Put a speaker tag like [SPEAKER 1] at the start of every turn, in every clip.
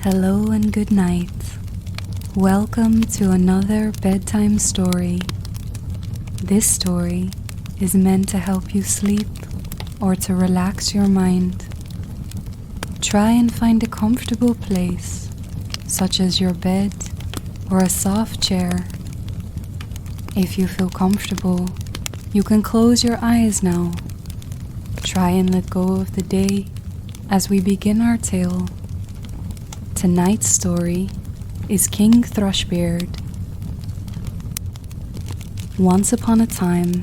[SPEAKER 1] Hello and good night. Welcome to another bedtime story. This story is meant to help you sleep or to relax your mind. Try and find a comfortable place, such as your bed or a soft chair. If you feel comfortable, you can close your eyes now. Try and let go of the day as we begin our tale. Tonight's story is King Thrushbeard. Once upon a time,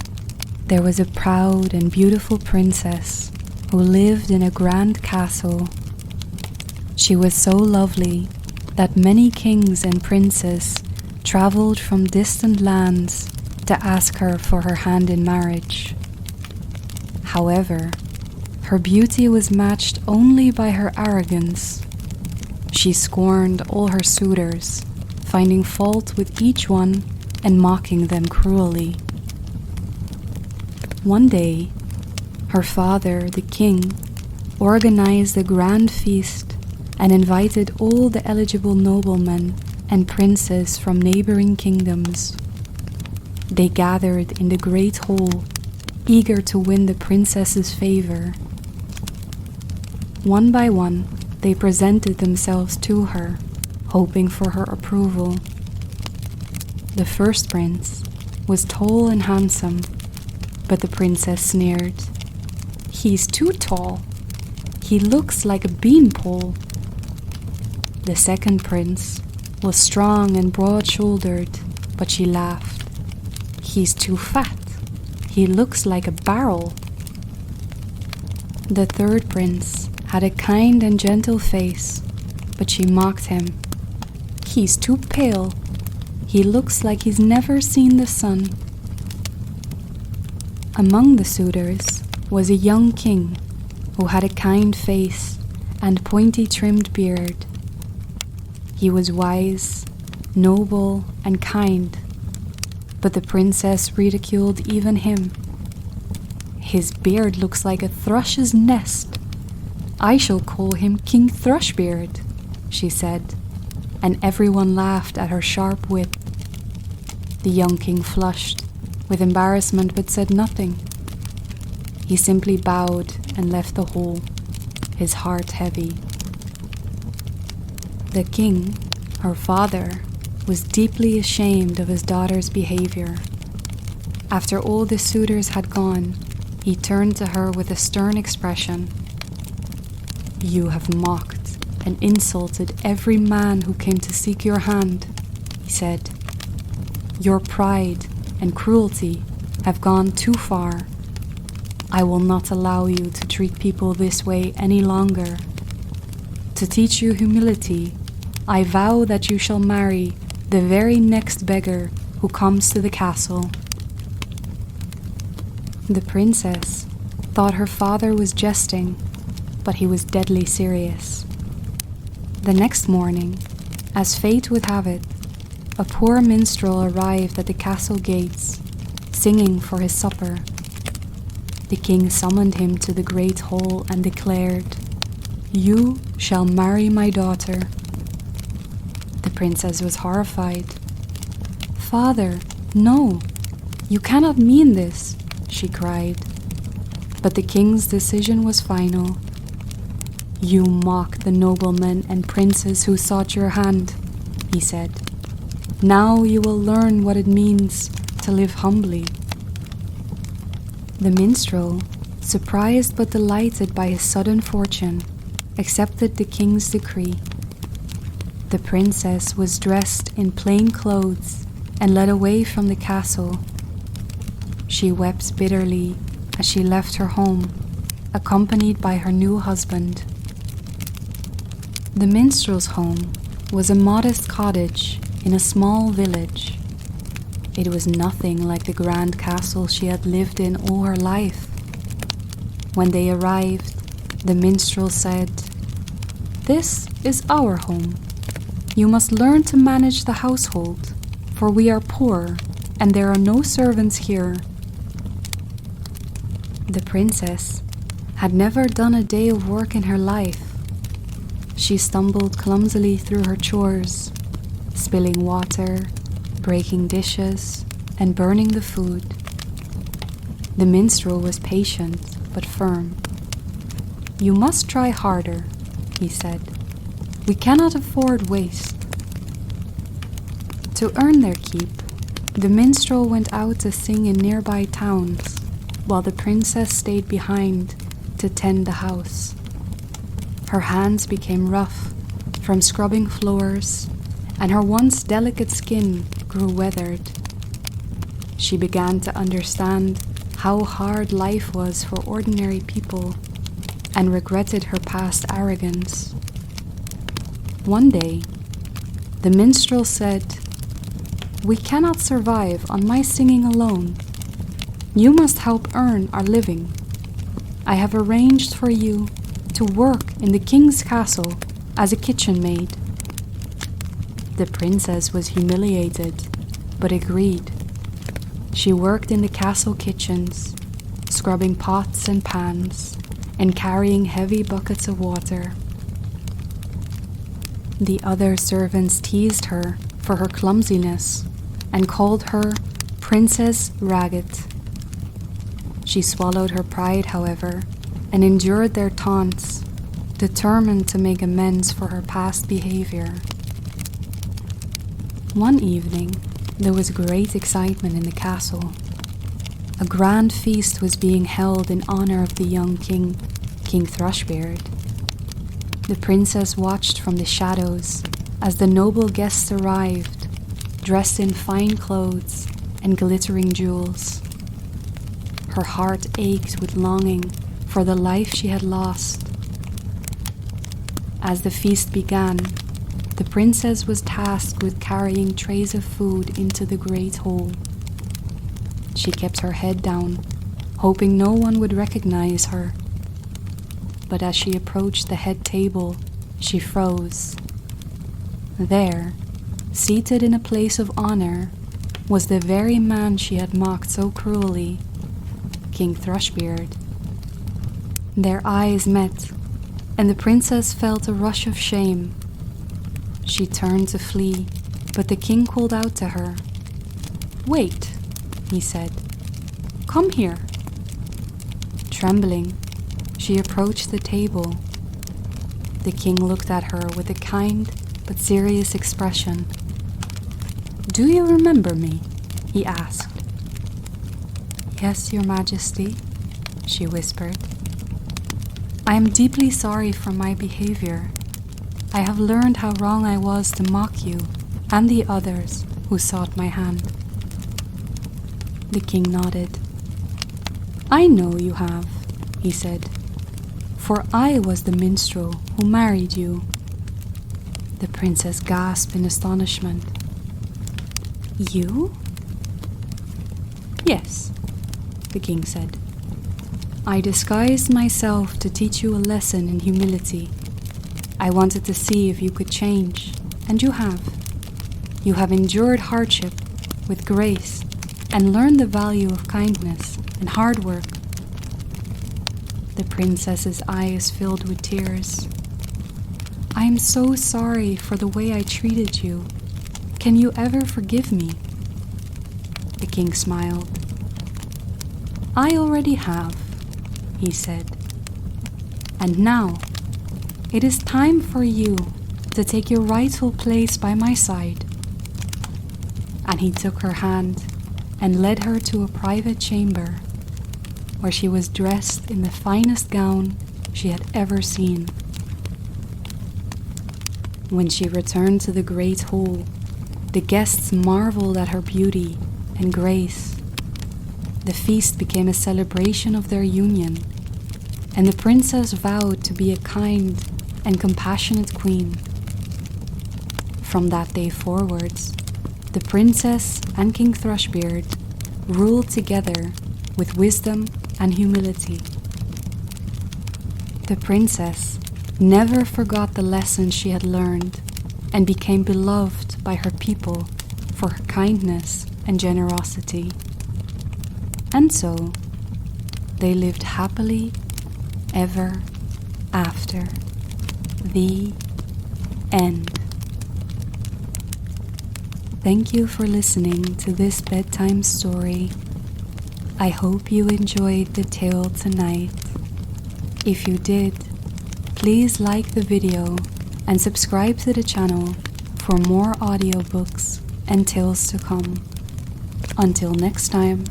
[SPEAKER 1] there was a proud and beautiful princess who lived in a grand castle. She was so lovely that many kings and princes traveled from distant lands to ask her for her hand in marriage. However, her beauty was matched only by her arrogance. She scorned all her suitors, finding fault with each one and mocking them cruelly. One day, her father, the king, organized a grand feast and invited all the eligible noblemen and princes from neighboring kingdoms. They gathered in the great hall, eager to win the princess's favor. One by one, they presented themselves to her, hoping for her approval. The first prince was tall and handsome, but the princess sneered. "He's too tall. He looks like a beanpole." The second prince was strong and broad-shouldered, but she laughed. "He's too fat. He looks like a barrel." The third prince had a kind and gentle face, but she mocked him. "He's too pale. He looks like he's never seen the sun." Among the suitors was a young king who had a kind face and pointy-trimmed beard. He was wise, noble, and kind, but the princess ridiculed even him. "His beard looks like a thrush's nest. I shall call him King Thrushbeard," she said, and everyone laughed at her sharp wit. The young king flushed with embarrassment but said nothing. He simply bowed and left the hall, his heart heavy. The king, her father, was deeply ashamed of his daughter's behavior. After all the suitors had gone, he turned to her with a stern expression. "You have mocked and insulted every man who came to seek your hand," he said. "Your pride and cruelty have gone too far. I will not allow you to treat people this way any longer. To teach you humility, I vow that you shall marry the very next beggar who comes to the castle." The princess thought her father was jesting, but he was deadly serious. The next morning, as fate would have it, a poor minstrel arrived at the castle gates, singing for his supper. The king summoned him to the great hall and declared, "You shall marry my daughter." The princess was horrified. "Father, no, you cannot mean this," she cried. But the king's decision was final. "You mock the noblemen and princes who sought your hand," he said. "Now you will learn what it means to live humbly." The minstrel, surprised but delighted by his sudden fortune, accepted the king's decree. The princess was dressed in plain clothes and led away from the castle. She wept bitterly as she left her home, accompanied by her new husband. The minstrel's home was a modest cottage in a small village. It was nothing like the grand castle she had lived in all her life. When they arrived, the minstrel said, "This is our home. You must learn to manage the household, for we are poor and there are no servants here." The princess had never done a day of work in her life. She stumbled clumsily through her chores, spilling water, breaking dishes, and burning the food. The minstrel was patient but firm. "You must try harder," he said. "We cannot afford waste." To earn their keep, the minstrel went out to sing in nearby towns, while the princess stayed behind to tend the house. Her hands became rough from scrubbing floors, and her once delicate skin grew weathered. She began to understand how hard life was for ordinary people and regretted her past arrogance. One day, the minstrel said, "We cannot survive on my singing alone. You must help earn our living. I have arranged for you to work in the king's castle as a kitchen maid." The princess was humiliated, but agreed. She worked in the castle kitchens, scrubbing pots and pans, and carrying heavy buckets of water. The other servants teased her for her clumsiness and called her Princess Ragged. She swallowed her pride, however, and endured their taunts, determined to make amends for her past behavior. One evening, there was great excitement in the castle. A grand feast was being held in honor of the young king, King Thrushbeard. The princess watched from the shadows as the noble guests arrived, dressed in fine clothes and glittering jewels. Her heart ached with longing for the life she had lost. As the feast began, the princess was tasked with carrying trays of food into the great hall. She kept her head down, hoping no one would recognize her. But as she approached the head table, she froze. There, seated in a place of honor, was the very man she had mocked so cruelly, King Thrushbeard. Their eyes met, and the princess felt a rush of shame. She turned to flee, but the king called out to her. "Wait," he said. "Come here." Trembling, she approached the table. The king looked at her with a kind but serious expression. "Do you remember me?" he asked. "Yes, Your Majesty," she whispered. "I am deeply sorry for my behavior. I have learned how wrong I was to mock you and the others who sought my hand." The king nodded. "I know you have," he said, "for I was the minstrel who married you." The princess gasped in astonishment. "You?" "Yes," the king said. "I disguised myself to teach you a lesson in humility. I wanted to see if you could change, and you have. You have endured hardship with grace and learned the value of kindness and hard work." The princess's eyes filled with tears. "I am so sorry for the way I treated you. Can you ever forgive me?" The king smiled. "I already have," he said. "And now, it is time for you to take your rightful place by my side." And he took her hand and led her to a private chamber, where she was dressed in the finest gown she had ever seen. When she returned to the great hall, the guests marveled at her beauty and grace. The feast became a celebration of their union, and the princess vowed to be a kind and compassionate queen. From that day forwards, the princess and King Thrushbeard ruled together with wisdom and humility. The princess never forgot the lessons she had learned and became beloved by her people for her kindness and generosity. And so, they lived happily ever after. The End. Thank you for listening to this bedtime story. I hope you enjoyed the tale tonight. If you did, please like the video and subscribe to the channel for more audiobooks and tales to come. Until next time.